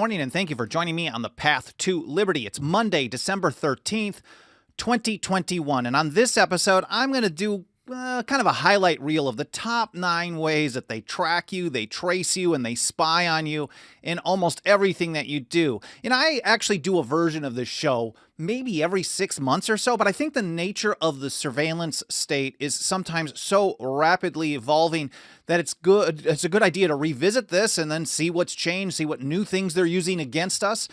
morning, and thank you for joining me on the path to liberty. It's Monday, December 13th, 2021, and on this episode, I'm going to do kind of a highlight reel of the top 9 ways that they track you, they trace you, and they spy on you in almost everything that you do. And I actually do a version of this show maybe every 6 months or so, but I think the nature of the surveillance state is sometimes so rapidly evolving that it's a good idea to revisit this and then see what's changed, see what new things they're using against us.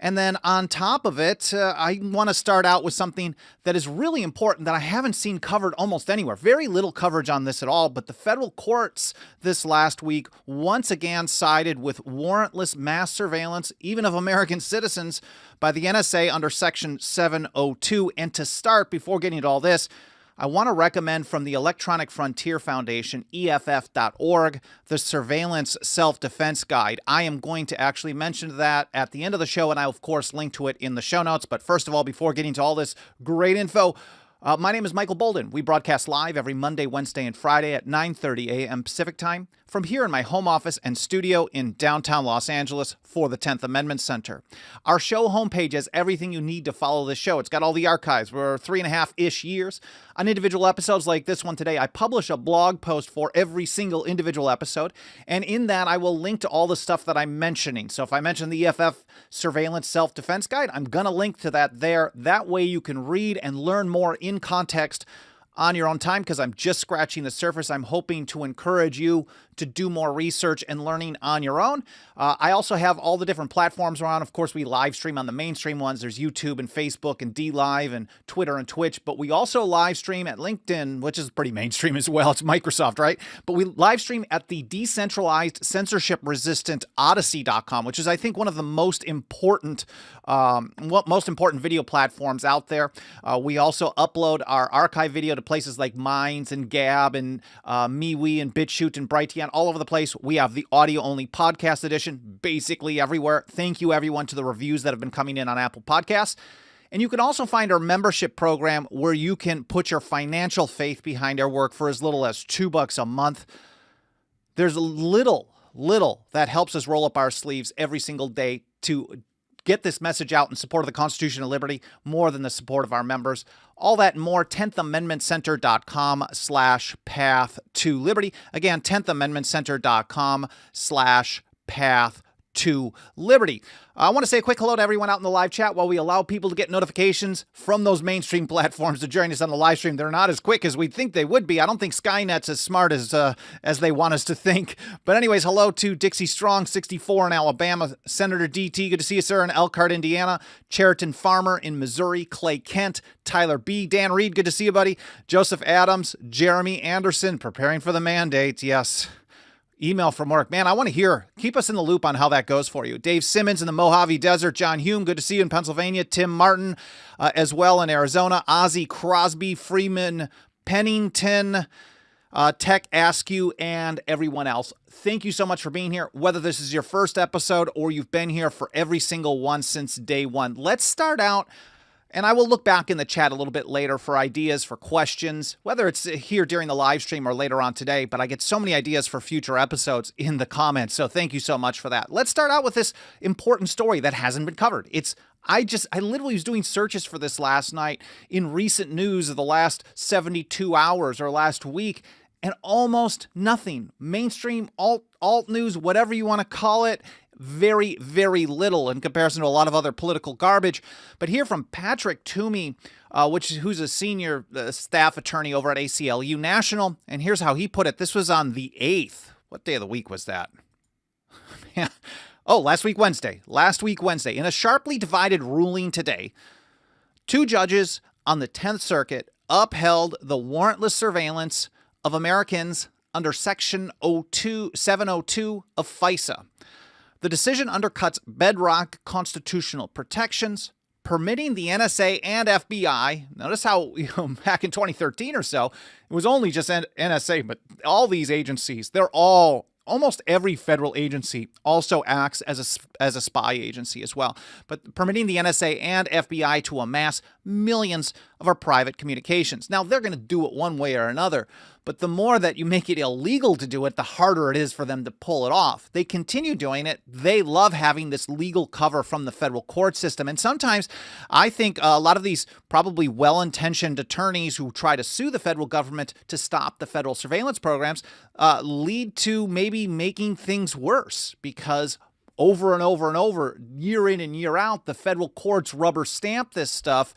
And then on top of it, I want to start out with something that is really important that I haven't seen covered almost anywhere. Very little coverage on this at all, but the federal courts this last week once again sided with warrantless mass surveillance, even of American citizens, by the NSA under Section 702. And to start, before getting into all this, I want to recommend from the Electronic Frontier Foundation, EFF.org, the Surveillance Self-Defense Guide. I am going to actually mention that at the end of the show, and I, of course, link to it in the show notes. But first of all, before getting to all this great info, my name is Michael Bolden. We broadcast live every Monday, Wednesday, and Friday at 9:30 a.m. Pacific Time from here in my home office and studio in downtown Los Angeles for the 10th Amendment Center. Our show homepage has everything you need to follow this show. It's got all the archives. We're 3.5-ish years. On individual episodes like this one today, I publish a blog post for every single individual episode, and in that I will link to all the stuff that I'm mentioning. So if I mention the EFF Surveillance Self-Defense Guide, I'm going to link to that there. That way you can read and learn more in context on your own time, because I'm just scratching the surface. I'm hoping to encourage you to do more research and learning on your own. I also have all the different platforms around. Of course, we live stream on the mainstream ones. There's YouTube and Facebook and DLive and Twitter and Twitch, but we also live stream at LinkedIn, which is pretty mainstream as well. It's Microsoft, right? But we live stream at the decentralized, censorship-resistant Odyssey.com, which is, I think, one of the most important video platforms out there. We also upload our archive video to places like Minds and Gab and MeWe and BitChute and Brighteon, all over the place. We have the audio-only podcast edition basically everywhere. Thank you, everyone, to the reviews that have been coming in on Apple Podcasts. And you can also find our membership program where you can put your financial faith behind our work for as little as $2 a month. There's little that helps us roll up our sleeves every single day to get this message out in support of the Constitution and liberty, more than the support of our members. All that and more, 10thamendmentcenter.com/path to liberty. Again, 10thamendmentcenter.com/path to liberty. I want to say a quick hello to everyone out in the live chat while we allow people to get notifications from those mainstream platforms to join us on the live stream. They're not as quick as we'd think they would be. I don't think Skynet's as smart as they want us to think. But anyways, hello to Dixie Strong, 64 in Alabama, Senator DT, good to see you, sir, in Elkhart, Indiana, Cheriton Farmer in Missouri, Clay Kent, Tyler B, Dan Reed, good to see you, buddy, Joseph Adams, Jeremy Anderson, preparing for the mandate, yes. Email from work. Man, I want to hear. Keep us in the loop on how that goes for you. Dave Simmons in the Mojave Desert. John Hume, good to see you in Pennsylvania. Tim Martin as well in Arizona. Ozzy Crosby, Freeman, Pennington, Tech Askew, and everyone else. Thank you so much for being here, whether this is your first episode or you've been here for every single one since day one. Let's start out. And I will look back in the chat a little bit later for ideas, for questions, whether it's here during the live stream or later on today, but I get so many ideas for future episodes in the comments, so thank you so much for that. Let's start out with this important story that hasn't been covered. I literally was doing searches for this last night in recent news of the last 72 hours or last week, and almost nothing. Mainstream, alt news, whatever you want to call it, very, very little in comparison to a lot of other political garbage. But here from Patrick Toomey, who's a senior staff attorney over at ACLU National, and here's how he put it. This was on the 8th. What day of the week was that? Last week Wednesday. In a sharply divided ruling today, 2 judges on the 10th Circuit upheld the warrantless surveillance of Americans under Section 702 of FISA. The decision undercuts bedrock constitutional protections, permitting the NSA and FBI, notice how back in 2013 or so, it was only just NSA, but all these agencies, almost every federal agency also acts as a spy agency as well, but permitting the NSA and FBI to amass millions of our private communications. Now, they're going to do it one way or another, But the more that you make it illegal to do it, the harder it is for them to pull it off. They continue doing it. They love having this legal cover from the federal court system. And sometimes I think a lot of these probably well-intentioned attorneys who try to sue the federal government to stop the federal surveillance programs lead to maybe making things worse, because over and over and over, year in and year out, the federal courts rubber stamp this stuff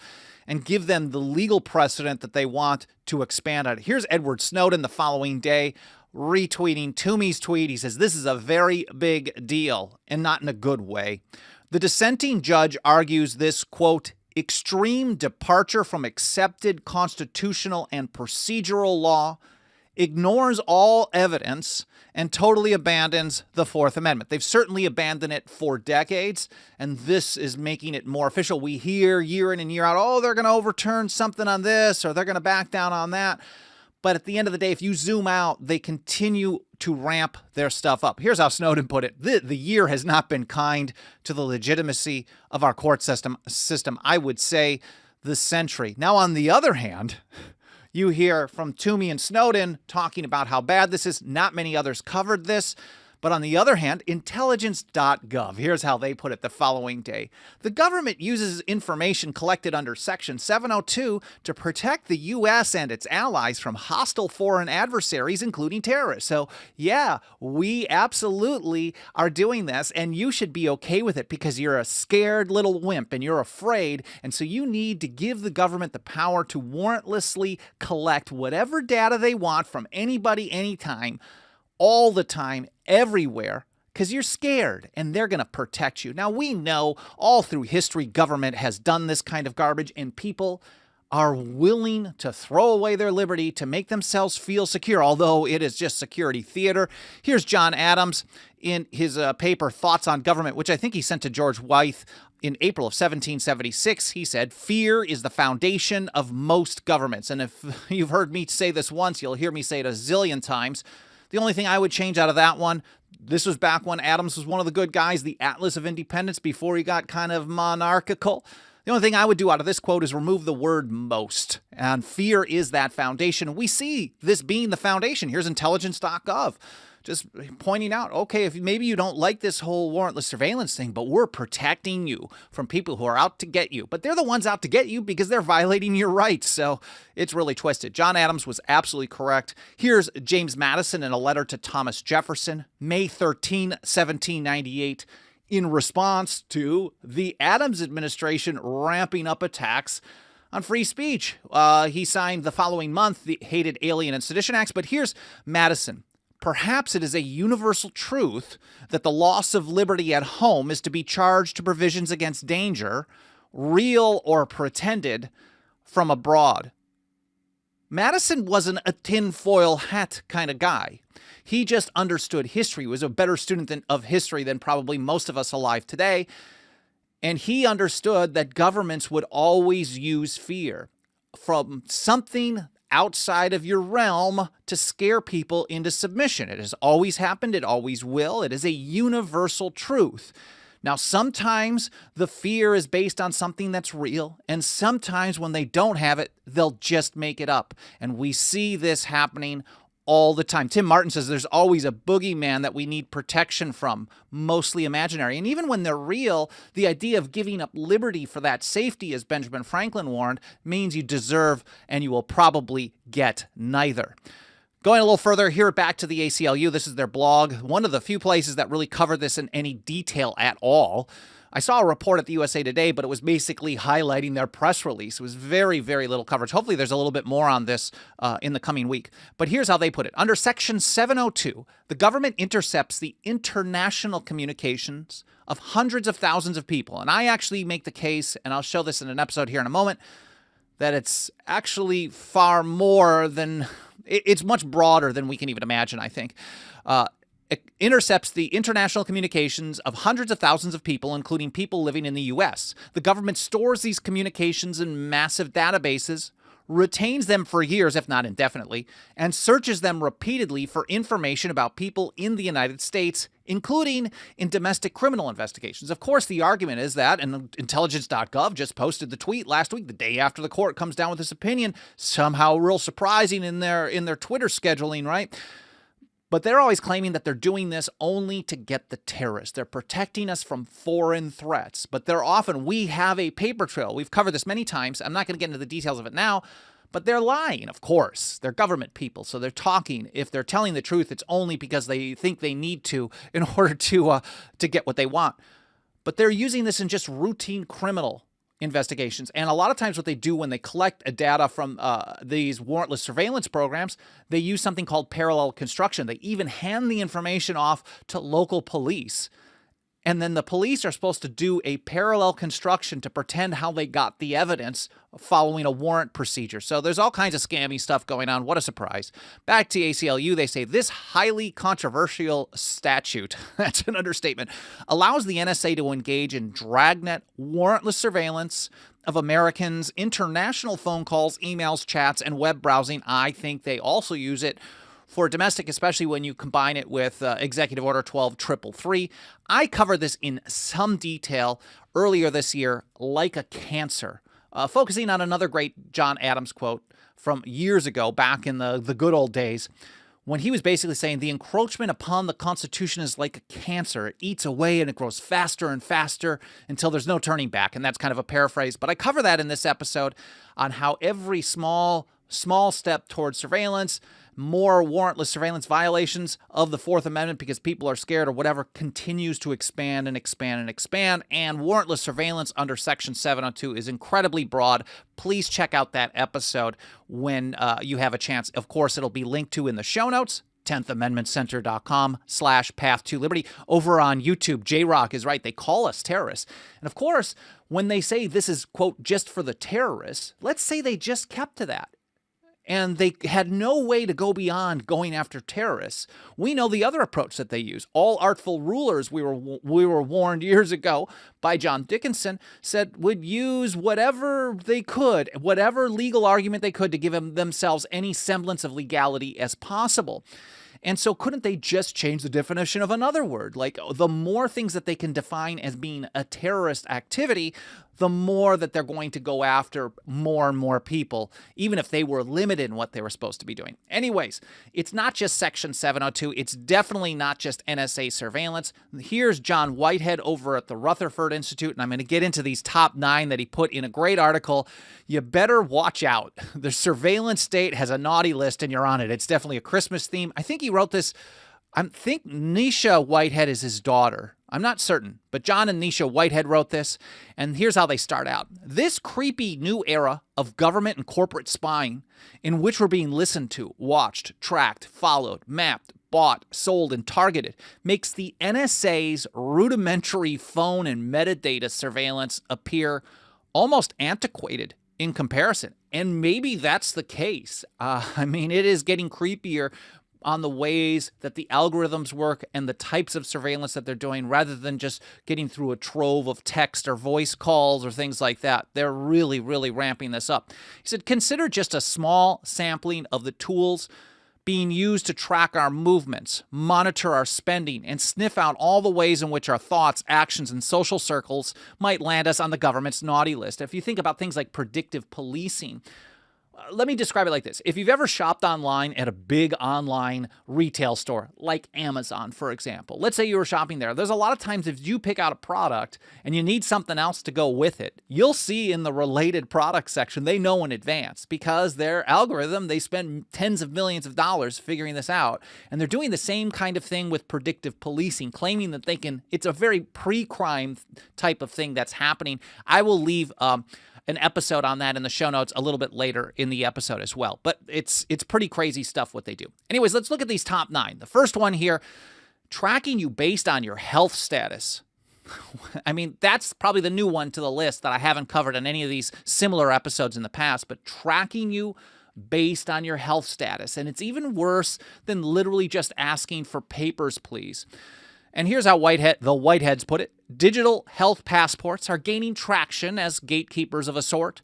and give them the legal precedent that they want to expand on it. Here's Edward Snowden the following day retweeting Toomey's tweet. He says, "This is a very big deal, and not in a good way. The dissenting judge argues this, quote, extreme departure from accepted constitutional and procedural law ignores all evidence and totally abandons the Fourth Amendment." They've certainly abandoned it for decades, and this is making it more official. We hear year in and year out, oh, they're going to overturn something on this, or they're going to back down on that. But at the end of the day, if you zoom out, they continue to ramp their stuff up. Here's how Snowden put it. The year has not been kind to the legitimacy of our court system. I would say the century. Now, on the other hand, you hear from Toomey and Snowden talking about how bad this is. Not many others covered this. But on the other hand, intelligence.gov, here's how they put it the following day. The government uses information collected under Section 702 to protect the U.S. and its allies from hostile foreign adversaries, including terrorists. So, yeah, we absolutely are doing this, and you should be okay with it because you're a scared little wimp and you're afraid. And so you need to give the government the power to warrantlessly collect whatever data they want from anybody, anytime, all the time, everywhere, because you're scared and they're going to protect you. Now, we know all through history, government has done this kind of garbage, and people are willing to throw away their liberty to make themselves feel secure, although it is just security theater. Here's John Adams in his paper, Thoughts on Government, which I think he sent to George Wythe in April of 1776. He said, "Fear is the foundation of most governments." And if you've heard me say this once, you'll hear me say it a zillion times. The only thing I would change out of that one, this was back when Adams was one of the good guys, the Atlas of Independence, before he got kind of monarchical. The only thing I would do out of this quote is remove the word most. And fear is that foundation. We see this being the foundation. Here's intelligence.gov. Just pointing out, okay, if maybe you don't like this whole warrantless surveillance thing, but we're protecting you from people who are out to get you. But they're the ones out to get you because they're violating your rights. So it's really twisted. John Adams was absolutely correct. Here's James Madison in a letter to Thomas Jefferson, May 13, 1798, in response to the Adams administration ramping up attacks on free speech. He signed the following month the Hated Alien and Sedition Acts. But here's Madison. "Perhaps it is a universal truth that the loss of liberty at home is to be charged to provisions against danger, real or pretended, from abroad." Madison wasn't a tinfoil hat kind of guy. He just understood history. He was a better student of history than probably most of us alive today. And he understood that governments would always use fear from something outside of your realm to scare people into submission. It has always happened. It always will. It is a universal truth. Now, sometimes the fear is based on something that's real, and sometimes when they don't have it, they'll just make it up. And we see this happening all the time. Tim Martin says there's always a boogeyman that we need protection from, mostly imaginary. And even when they're real, the idea of giving up liberty for that safety, as Benjamin Franklin warned, means you deserve and you will probably get neither. Going a little further, here back to the ACLU. This is their blog, one of the few places that really cover this in any detail at all. I saw a report at the USA Today, but it was basically highlighting their press release. It was very, very little coverage. Hopefully there's a little bit more on this in the coming week. But here's how they put it. Under Section 702, the government intercepts the international communications of hundreds of thousands of people. And I actually make the case, and I'll show this in an episode here in a moment, that it's actually far more than, it's much broader than we can even imagine, I think. It intercepts the international communications of hundreds of thousands of people, including people living in the U.S. The government stores these communications in massive databases, retains them for years, if not indefinitely, and searches them repeatedly for information about people in the United States, including in domestic criminal investigations. Of course, the argument is that, and intelligence.gov just posted the tweet last week, the day after the court comes down with this opinion, somehow real surprising in their Twitter scheduling, right? But they're always claiming that they're doing this only to get the terrorists. They're protecting us from foreign threats. But we have a paper trail. We've covered this many times. I'm not going to get into the details of it now, but they're lying, of course. They're government people, so they're talking. If they're telling the truth, it's only because they think they need to in order to get what they want. But they're using this in just routine criminal investigations. And a lot of times what they do when they collect data from these warrantless surveillance programs, they use something called parallel construction. They even hand the information off to local police. And then the police are supposed to do a parallel construction to pretend how they got the evidence following a warrant procedure. So there's all kinds of scammy stuff going on. What a surprise. Back to ACLU, they say this highly controversial statute, that's an understatement, allows the NSA to engage in dragnet warrantless surveillance of Americans, international phone calls, emails, chats, and web browsing. I think they also use it for domestic, especially when you combine it with Executive Order 12333. I covered this in some detail earlier this year, like a cancer, focusing on another great John Adams quote from years ago, back in the good old days, when he was basically saying the encroachment upon the Constitution is like a cancer. It eats away and it grows faster and faster until there's no turning back. And that's kind of a paraphrase. But I cover that in this episode on how every small step towards surveillance, more warrantless surveillance violations of the Fourth Amendment because people are scared or whatever, continues to expand and expand and expand. And warrantless surveillance under Section 702 is incredibly broad. Please check out that episode when you have a chance. Of course, it'll be linked to in the show notes. 10thamendmentcenter.com/path-to-liberty. Over on YouTube, J-Rock is right. They call us terrorists. And of course, when they say this is, quote, just for the terrorists, let's say they just kept to that, and they had no way to go beyond going after terrorists. We know the other approach that they use. All artful rulers, we were warned years ago by John Dickinson, said would use whatever they could, whatever legal argument they could to give themselves any semblance of legality as possible. And so couldn't they just change the definition of another word? Like, the more things that they can define as being a terrorist activity, the more that they're going to go after more and more people, even if they were limited in what they were supposed to be doing. Anyways, it's not just Section 702. It's definitely not just NSA surveillance. Here's John Whitehead over at the Rutherford Institute, and I'm going to get into these top 9 that he put in a great article. You better watch out. The surveillance state has a naughty list, and you're on it. It's definitely a Christmas theme. I think he wrote this. I think Nisha Whitehead is his daughter. I'm not certain, but John and Nisha Whitehead wrote this, and here's how they start out. This creepy new era of government and corporate spying, in which we're being listened to, watched, tracked, followed, mapped, bought, sold, and targeted, makes the NSA's rudimentary phone and metadata surveillance appear almost antiquated in comparison. And maybe that's the case. I mean, it is getting creepier on the ways that the algorithms work and the types of surveillance that they're doing, rather than just getting through a trove of text or voice calls or things like that. They're really, really ramping this up. He said, consider just a small sampling of the tools being used to track our movements, monitor our spending, and sniff out all the ways in which our thoughts, actions, and social circles might land us on the government's naughty list. If you think about things like predictive policing, let me describe it like this. If you've ever shopped online at a big online retail store, like Amazon, for example, let's say you were shopping there. There's a lot of times if you pick out a product and you need something else to go with it, you'll see in the related products section, they know in advance because their algorithm, they spend tens of millions of dollars figuring this out. And they're doing the same kind of thing with predictive policing, claiming that they can, it's a very pre-crime type of thing that's happening. I will leave an episode on that in the show notes a little bit later in the episode as well. But it's pretty crazy stuff what they do. Anyways, let's look at these top 9. The first one here, tracking you based on your health status. I mean, that's probably the new one to the list that I haven't covered in any of these similar episodes in the past, but tracking you based on your health status. And it's even worse than literally just asking for papers, please. And here's how the Whiteheads put it. Digital health passports are gaining traction as gatekeepers of a sort.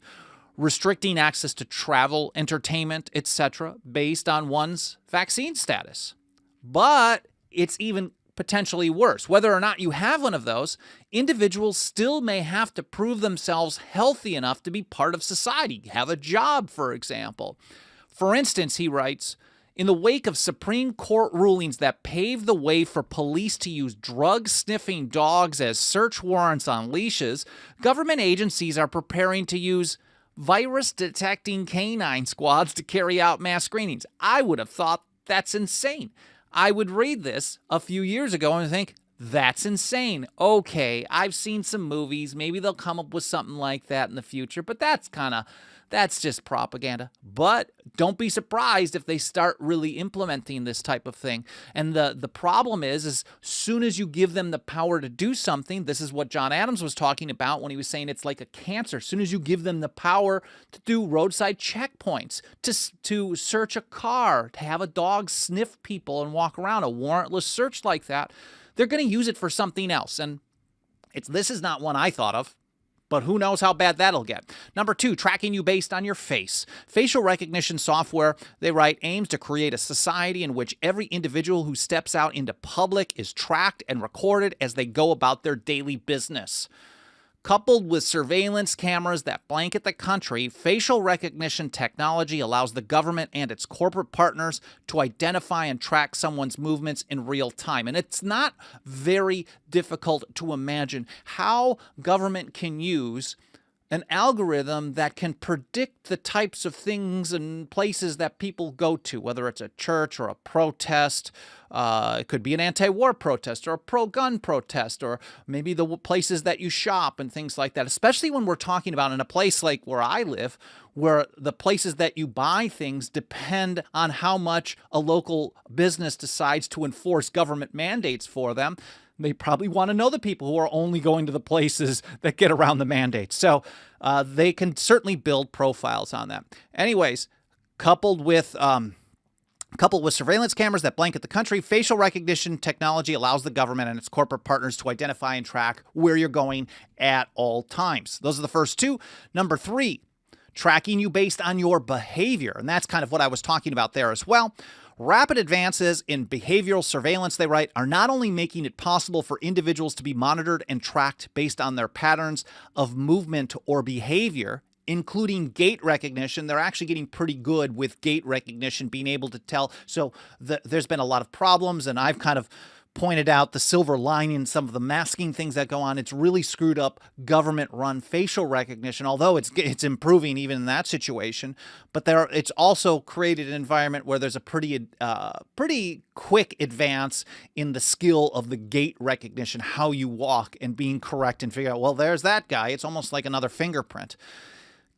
restricting access to travel, entertainment, etc., based on one's vaccine status. But it's even potentially worse. Whether or not you have one of those, individuals still may have to prove themselves healthy enough to be part of society, have a job, for example. For instance, he writes, in the wake of Supreme Court rulings that paved the way for police to use drug-sniffing dogs as search warrants on leashes, government agencies are preparing to use virus-detecting canine squads to carry out mass screenings. I would have thought that's insane. I would read this a few years ago and think, that's insane. Okay, I've seen some movies. Maybe they'll come up with something like that in the future, but that's just propaganda. But don't be surprised if they start really implementing this type of thing. And the problem is soon as you give them the power to do something, this is what John Adams was talking about when he was saying it's like a cancer. As soon as you give them the power to do roadside checkpoints, to search a car, to have a dog sniff people and walk around, a warrantless search like that, they're going to use it for something else. And this is not one I thought of, but who knows how bad that'll get. Number 2, tracking you based on your face. Facial recognition software, they write, aims to create a society in which every individual who steps out into public is tracked and recorded as they go about their daily business. Coupled with surveillance cameras that blanket the country, facial recognition technology allows the government and its corporate partners to identify and track someone's movements in real time. And it's not very difficult to imagine how government can use an algorithm that can predict the types of things and places that people go to, whether it's a church or a protest. It could be an anti-war protest or a pro-gun protest, or maybe the places that you shop and things like that, especially when we're talking about in a place like where I live, where the places that you buy things depend on how much a local business decides to enforce government mandates for them. They probably want to know the people who are only going to the places that get around the mandates. So they can certainly build profiles on that. Anyways, coupled with surveillance cameras that blanket the country, facial recognition technology allows the government and its corporate partners to identify and track where you're going at all times. Those are the first 2. Number 3, tracking you based on your behavior. And that's kind of what I was talking about there as well. Rapid advances in behavioral surveillance, they write, are not only making it possible for individuals to be monitored and tracked based on their patterns of movement or behavior, including gait recognition. They're actually getting pretty good with gait recognition, being able to tell. So there's been a lot of problems, and I've kind of pointed out the silver lining in some of the masking things that go on. It's really screwed up government-run facial recognition, although it's improving even in that situation. But it's also created an environment where there's a pretty quick advance in the skill of the gait recognition, how you walk, and being correct and figure out, well, there's that guy. It's almost like another fingerprint.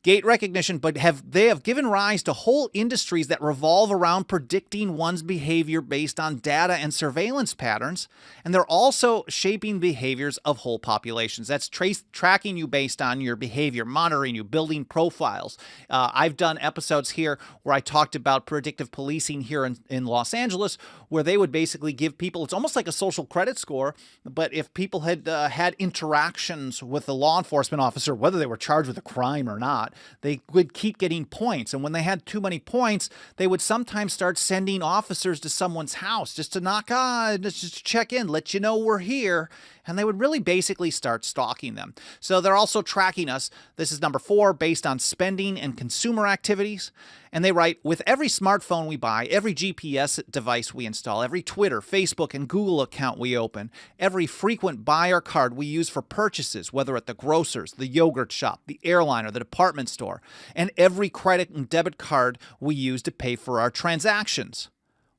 Gait recognition, but they have given rise to whole industries that revolve around predicting one's behavior based on data and surveillance patterns, and they're also shaping behaviors of whole populations. That's tracking you based on your behavior, monitoring you, building profiles. I've done episodes here where I talked about predictive policing here in Los Angeles, where they would basically give people, it's almost like a social credit score, but if people had had interactions with a law enforcement officer, whether they were charged with a crime or not, they would keep getting points. And when they had too many points, they would sometimes start sending officers to someone's house just to knock on, just to check in, let you know we're here. And they would really basically start stalking them. So they're also tracking us. This is number 4, based on spending and consumer activities. And they write, with every smartphone we buy, every GPS device we install, every Twitter, Facebook, and Google account we open, every frequent buyer card we use for purchases, whether at the grocer's, the yogurt shop, the airline, or the department store, and every credit and debit card we use to pay for our transactions.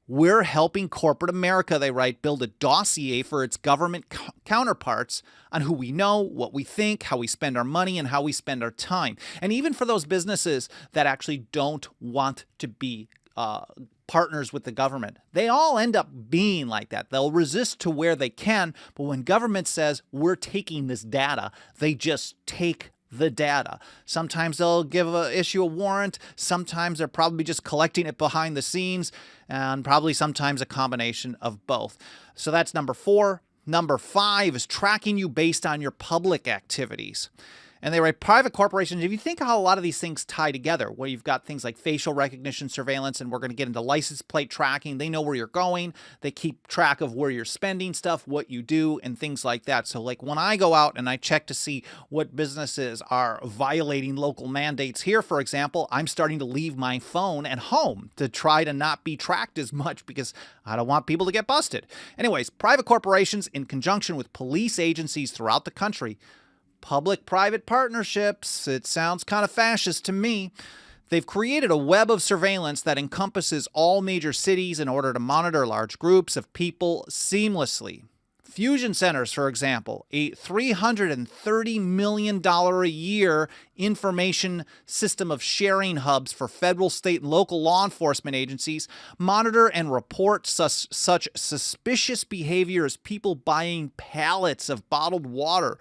We're helping corporate America, they write, build a dossier for its government counterparts on who we know, what we think, how we spend our money, and how we spend our time. And even for those businesses that actually don't want to be partners with the government, they all end up being like that. They'll resist to where they can, but when government says, we're taking this data, they just take the data. Sometimes they'll issue a warrant. Sometimes they're probably just collecting it behind the scenes, and probably sometimes a combination of both. So that's number 4. Number 5 is tracking you based on your public activities. And they write private corporations. If you think how a lot of these things tie together, where you've got things like facial recognition surveillance, and we're going to get into license plate tracking. They know where you're going. They keep track of where you're spending stuff, what you do, and things like that. So like when I go out and I check to see what businesses are violating local mandates here, for example, I'm starting to leave my phone at home to try to not be tracked as much because I don't want people to get busted. Anyways, private corporations in conjunction with police agencies throughout the country, public-private partnerships, it sounds kind of fascist to me. They've created a web of surveillance that encompasses all major cities in order to monitor large groups of people seamlessly. Fusion centers, for example, a $330 million a year information system of sharing hubs for federal, state, and local law enforcement agencies, monitor and report such suspicious behavior as people buying pallets of bottled water,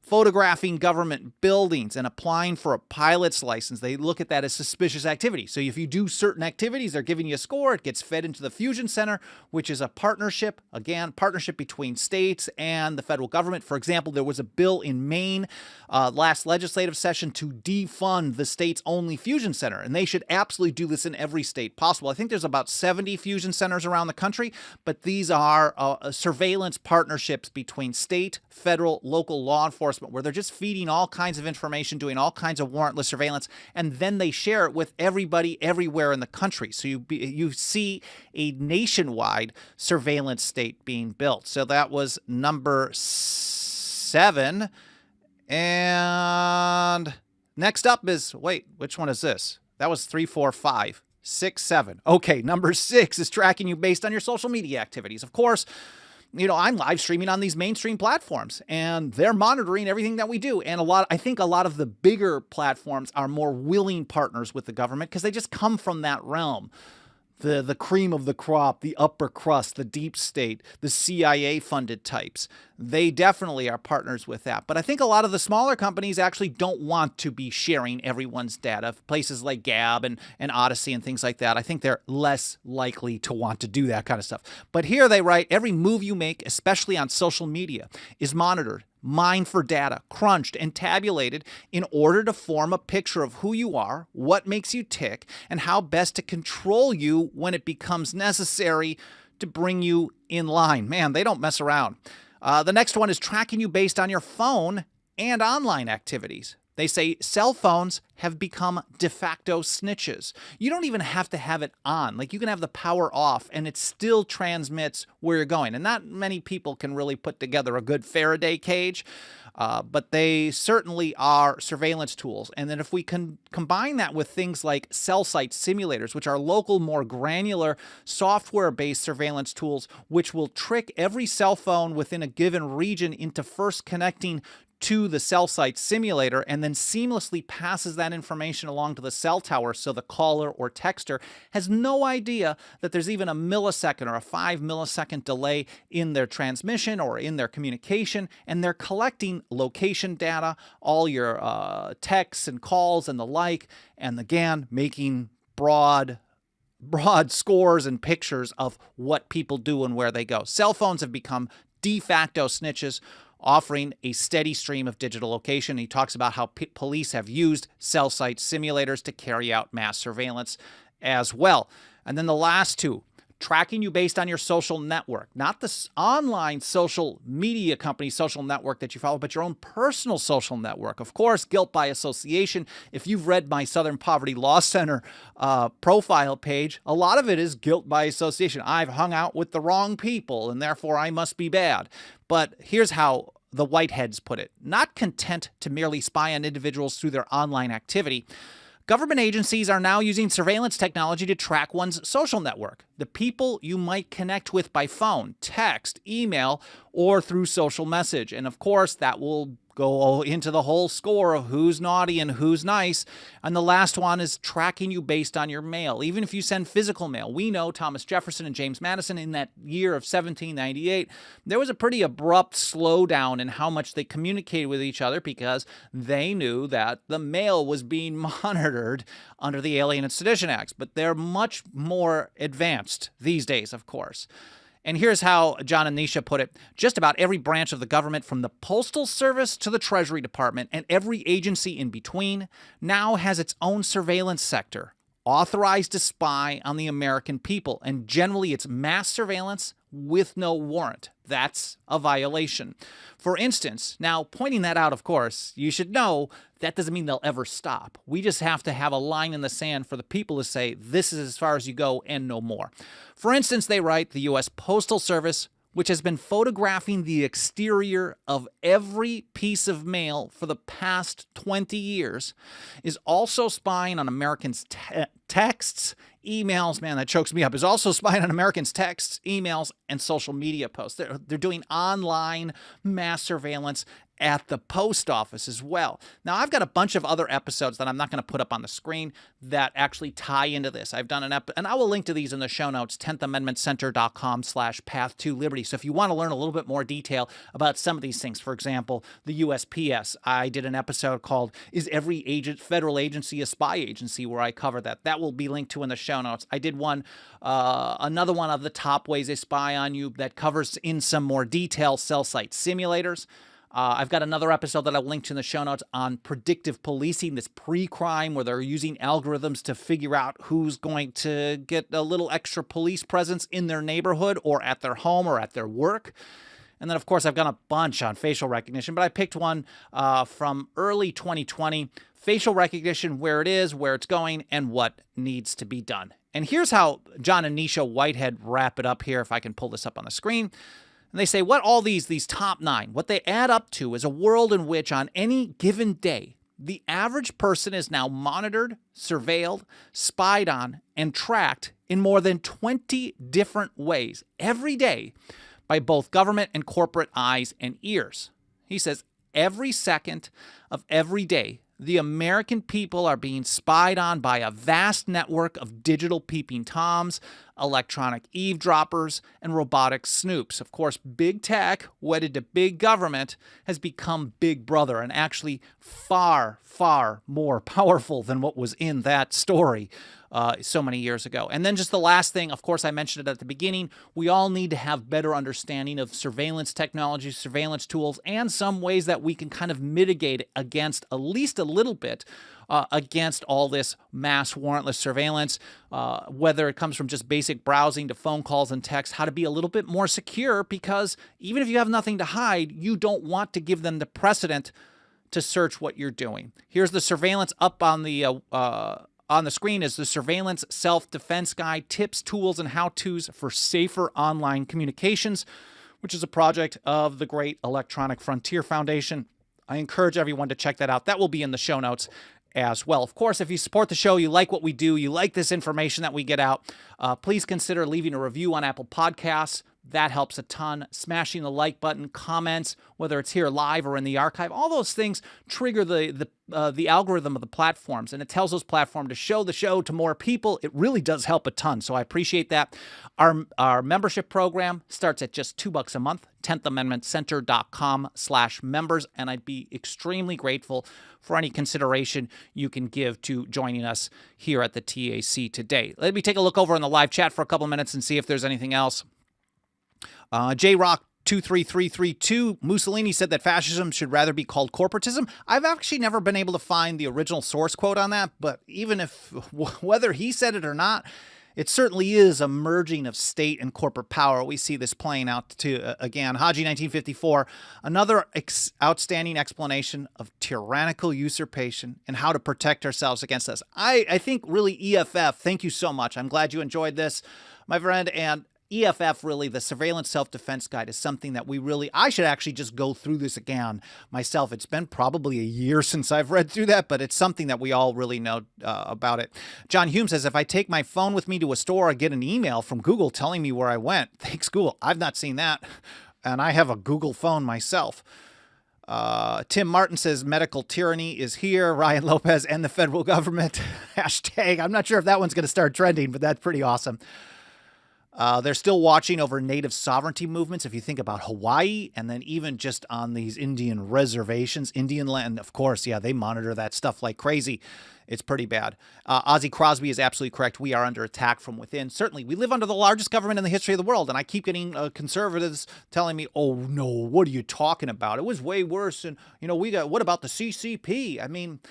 photographing government buildings, and applying for a pilot's license. They look at that as suspicious activity. So if you do certain activities, they're giving you a score. It gets fed into the Fusion Center, which is a partnership, again, partnership between states and the federal government. For example, there was a bill in Maine last legislative session to defund the state's only Fusion Center, and they should absolutely do this in every state possible. I think there's about 70 Fusion Centers around the country, but these are surveillance partnerships between state, federal, local law enforcement, where they're just feeding all kinds of information, doing all kinds of warrantless surveillance, and then they share it with everybody everywhere in the country. So you see a nationwide surveillance state being built. So that was number 7. And next up is, wait, which one is this? That was 3, 4, 5, 6, 7. Okay, number 6 is tracking you based on your social media activities. Of course, I'm live streaming on these mainstream platforms, and they're monitoring everything that we do. And I think a lot of the bigger platforms are more willing partners with the government because they just come from that realm. The cream of the crop, the upper crust, the deep state, the CIA-funded types. They definitely are partners with that. But I think a lot of the smaller companies actually don't want to be sharing everyone's data. Places like Gab and Odyssey and things like that, I think they're less likely to want to do that kind of stuff. But here they write, every move you make, especially on social media, is monitored, mined for data, crunched, and tabulated in order to form a picture of who you are, what makes you tick, and how best to control you when it becomes necessary to bring you in line. Man, they don't mess around. The next one is tracking you based on your phone and online activities. They say cell phones have become de facto snitches. You don't even have to have it on. Like, you can have the power off and it still transmits where you're going. And not many people can really put together a good Faraday cage, but they certainly are surveillance tools. And then if we can combine that with things like cell site simulators, which are local, more granular software-based surveillance tools, which will trick every cell phone within a given region into first connecting to the cell site simulator and then seamlessly passes that information along to the cell tower so the caller or texter has no idea that there's even a millisecond or a 5 millisecond delay in their transmission or in their communication, and they're collecting location data, all your texts and calls and the like, and again, making broad scores and pictures of what people do and where they go. Cell phones have become de facto snitches, offering a steady stream of digital location. He talks about how police have used cell site simulators to carry out mass surveillance as well. And then the last two, tracking you based on your social network, not the online social media company social network that you follow, but your own personal social network. Of course, guilt by association. If you've read my Southern Poverty Law Center profile page, a lot of it is guilt by association. I've hung out with the wrong people and therefore I must be bad. But here's how the Whiteheads put it. Not content to merely spy on individuals through their online activity, government agencies are now using surveillance technology to track one's social network, the people you might connect with by phone, text, email, or through social message. And of course, that will go into the whole score of who's naughty and who's nice. And the last one is tracking you based on your mail. Even if you send physical mail, we know Thomas Jefferson and James Madison in that year of 1798, there was a pretty abrupt slowdown in how much they communicated with each other because they knew that the mail was being monitored under the Alien and Sedition Acts. But they're much more advanced these days, of course. And here's how John and Nisha put it. Just about every branch of the government, from the Postal Service to the Treasury Department and every agency in between, now has its own surveillance sector, authorized to spy on the American people. And generally, it's mass surveillance with no warrant. That's a violation. For instance, now pointing that out, of course, you should know that doesn't mean they'll ever stop. We just have to have a line in the sand for the people to say, this is as far as you go and no more. For instance, they write, the U.S. Postal Service, which has been photographing the exterior of every piece of mail for the past 20 years, is also spying on Americans' texts, emails, man, that chokes me up, is also spying on Americans' texts, emails, and social media posts. They're doing online mass surveillance at the post office as well. Now, I've got a bunch of other episodes that I'm not going to put up on the screen that actually tie into this. I've done and I will link to these in the show notes, 10thamendmentcenter.com/path2liberty. So if you want to learn a little bit more detail about some of these things, for example, the USPS, I did an episode called, Is Every Federal Agency a Spy Agency?, where I cover that. That will be linked to in the show notes. I did another one of the top ways they spy on you that covers in some more detail cell site simulators. I've got another episode that I'll link to in the show notes on predictive policing, this pre-crime where they're using algorithms to figure out who's going to get a little extra police presence in their neighborhood or at their home or at their work. And then, of course, I've got a bunch on facial recognition, but I picked one from early 2020, facial recognition, where it is, where it's going, and what needs to be done. And here's how John and Nisha Whitehead wrap it up here, if I can pull this up on the screen. And they say what all these top 9, what they add up to is a world in which on any given day, the average person is now monitored, surveilled, spied on, and tracked in more than 20 different ways every day by both government and corporate eyes and ears. He says every second of every day, the American people are being spied on by a vast network of digital peeping toms, electronic eavesdroppers, and robotic snoops. Of course, big tech, wedded to big government, has become Big Brother, and actually far, far more powerful than what was in that story so many years ago. And then just the last thing, of course, I mentioned it at the beginning, we all need to have better understanding of surveillance technology, surveillance tools, and some ways that we can kind of mitigate against, at least a little bit, against all this mass warrantless surveillance, whether it comes from just basic browsing to phone calls and texts, how to be a little bit more secure, because even if you have nothing to hide, you don't want to give them the precedent to search what you're doing. Here's the surveillance up on the screen is the Surveillance Self-Defense Guide, Tips, Tools, and How-Tos for Safer Online Communications, which is a project of the Great Electronic Frontier Foundation. I encourage everyone to check that out. That will be in the show notes as well. Of course, if you support the show, you like what we do, you like this information that we get out, please consider leaving a review on Apple Podcasts. That helps a ton. Smashing the like button, comments, whether it's here live or in the archive, all those things trigger the algorithm of the platforms, and it tells those platforms to show the show to more people. It really does help a ton, so I appreciate that. Our membership program starts at just $2 a month, 10thamendmentcenter.com/members, and I'd be extremely grateful for any consideration you can give to joining us here at the TAC today. Let me take a look over in the live chat for a couple minutes and see if there's anything else. JRock23332, Mussolini said that fascism should rather be called corporatism. I've actually never been able to find the original source quote on that, but even if, whether he said it or not, it certainly is a merging of state and corporate power. We see this playing out too. Again, Haji 1954, another outstanding explanation of tyrannical usurpation and how to protect ourselves against this. I think really EFF, thank you so much. I'm glad you enjoyed this, my friend, and EFF, really, the Surveillance Self-Defense Guide, is something that I should actually just go through this again myself. It's been probably a year since I've read through that, but it's something that we all really know about it. John Hume says, if I take my phone with me to a store, I get an email from Google telling me where I went. Thanks, Google. I've not seen that, and I have a Google phone myself. Tim Martin says, medical tyranny is here. Ryan Lopez and the federal government. Hashtag. I'm not sure if that one's going to start trending, but that's pretty awesome. They're still watching over native sovereignty movements. If you think about Hawaii, and then even just on these Indian reservations, Indian land, of course, yeah, they monitor that stuff like crazy. It's pretty bad. Ozzy Crosby is absolutely correct. We are under attack from within. Certainly, we live under the largest government in the history of the world, and I keep getting conservatives telling me, "Oh no, what are you talking about? It was way worse." And what about the CCP? I mean,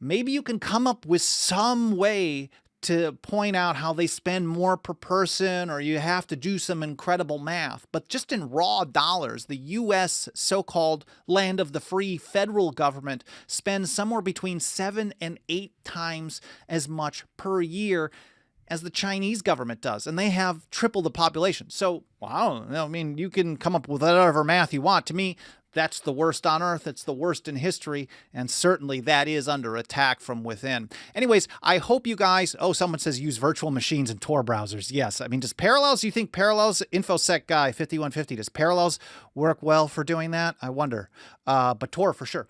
maybe you can come up with some way to point out how they spend more per person, or you have to do some incredible math. But just in raw dollars, the U.S. so-called land of the free federal government spends somewhere between 7 and 8 times as much per year as the Chinese government does, and they have triple the population. So, wow, I mean, you can come up with whatever math you want. To me, that's the worst on earth. It's the worst in history. And certainly that is under attack from within. Anyways, I hope you guys, someone says use virtual machines and Tor browsers. Yes. I mean, does Parallels, you think Parallels, InfoSec guy 5150, does Parallels work well for doing that? I wonder. But Tor for sure.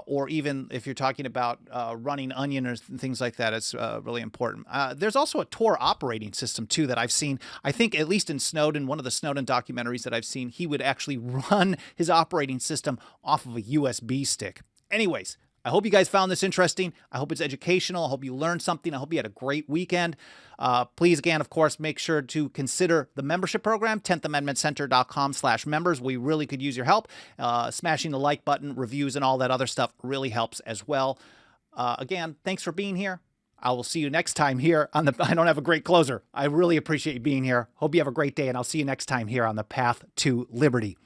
Or even if you're talking about running Onion or things like that, it's really important. There's also a Tor operating system, too, that I've seen. I think, at least in Snowden, one of the Snowden documentaries that I've seen, he would actually run his operating system off of a USB stick. Anyways, I hope you guys found this interesting. I hope it's educational. I hope you learned something. I hope you had a great weekend. Please, again, of course, make sure to consider the membership program, 10thamendmentcenter.com/members. We really could use your help. Smashing the like button, reviews, and all that other stuff really helps as well. Again, thanks for being here. I will see you next time here on the... I don't have a great closer. I really appreciate you being here. Hope you have a great day, and I'll see you next time here on the Path to Liberty.